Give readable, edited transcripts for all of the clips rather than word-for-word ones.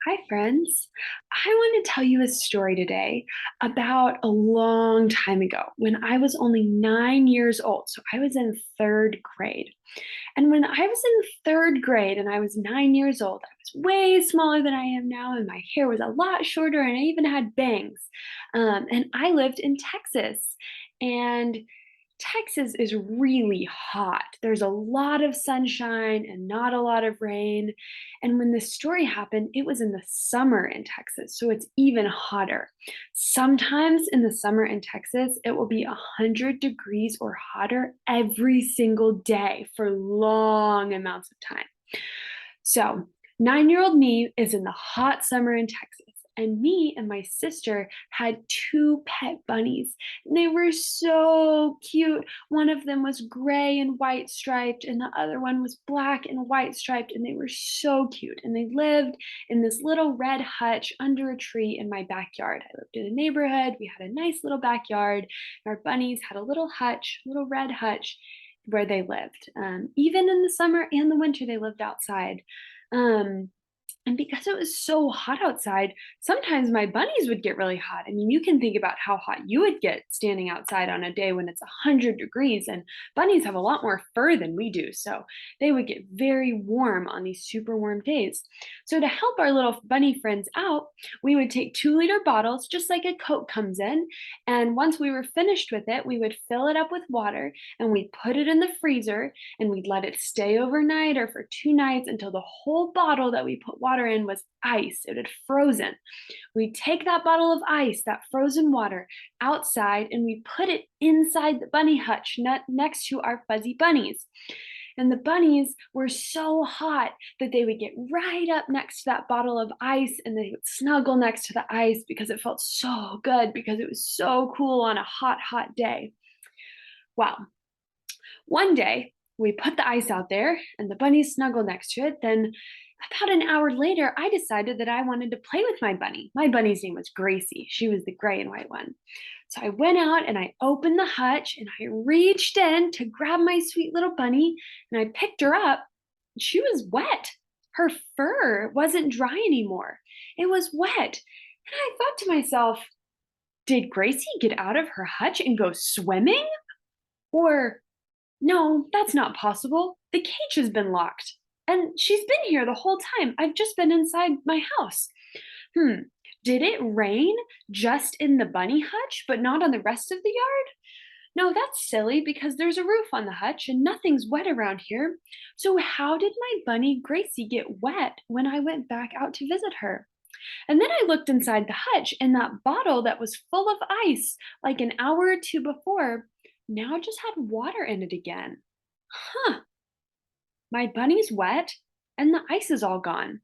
Hi, friends. I want to tell you a story today about a long time ago when I was only 9 years old. So I was in third grade. And when I was in third grade and I was 9 years old, I was way smaller than I am now, and my hair was a lot shorter, and I even had bangs. And I lived in Texas. And Texas is really hot. There's a lot of sunshine and not a lot of rain. And when this story happened, it was in the summer in Texas, so it's even hotter. Sometimes in the summer in Texas, it will be 100 degrees or hotter every single day for long amounts of time. So, 9-year-old me is in the hot summer in Texas, and me and my sister had two pet bunnies. They were so cute. One of them was gray and white striped, and the other one was black and white striped, and they were so cute. And they lived in this little red hutch under a tree in my backyard. I lived in a neighborhood. We had a nice little backyard. Our bunnies had a little hutch, little red hutch where they lived. Even in the summer and the winter, they lived outside. Um, and because it was so hot outside, sometimes my bunnies would get really hot. I mean, you can think about how hot you would get standing outside on a day when it's 100 degrees, and bunnies have a lot more fur than we do. So they would get very warm on these super warm days. So, to help our little bunny friends out, we would take 2-liter bottles, just like a Coke comes in. And once we were finished with it, we would fill it up with water and we'd put it in the freezer and we'd let it stay overnight or for 2 nights until the whole bottle that we put water in was ice. It had frozen. We'd take that bottle of ice, that frozen water, outside and we put it inside the bunny hutch next to our fuzzy bunnies. And the bunnies were so hot that they would get right up next to that bottle of ice and they would snuggle next to the ice because it felt so good because it was so cool on a hot, hot day. Well, one day, we put the ice out there and the bunnies snuggled next to it. Then, about an hour later, I decided that I wanted to play with my bunny. My bunny's name was Gracie. She was the gray and white one. So I went out and I opened the hutch and I reached in to grab my sweet little bunny and I picked her up. She was wet. Her fur wasn't dry anymore. It was wet. And I thought to myself, did Gracie get out of her hutch and go swimming? Or no, that's not possible. The cage has been locked. And she's been here the whole time. I've just been inside my house. Hmm. Did it rain just in the bunny hutch, but not on the rest of the yard? No, that's silly because there's a roof on the hutch and nothing's wet around here. So, how did my bunny Gracie get wet when I went back out to visit her? And then I looked inside the hutch, and that bottle that was full of ice like an hour or two before now just had water in it again. Huh, my bunny's wet and the ice is all gone.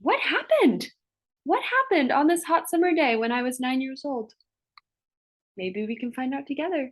What happened? What happened on this hot summer day when I was 9 years old? Maybe we can find out together.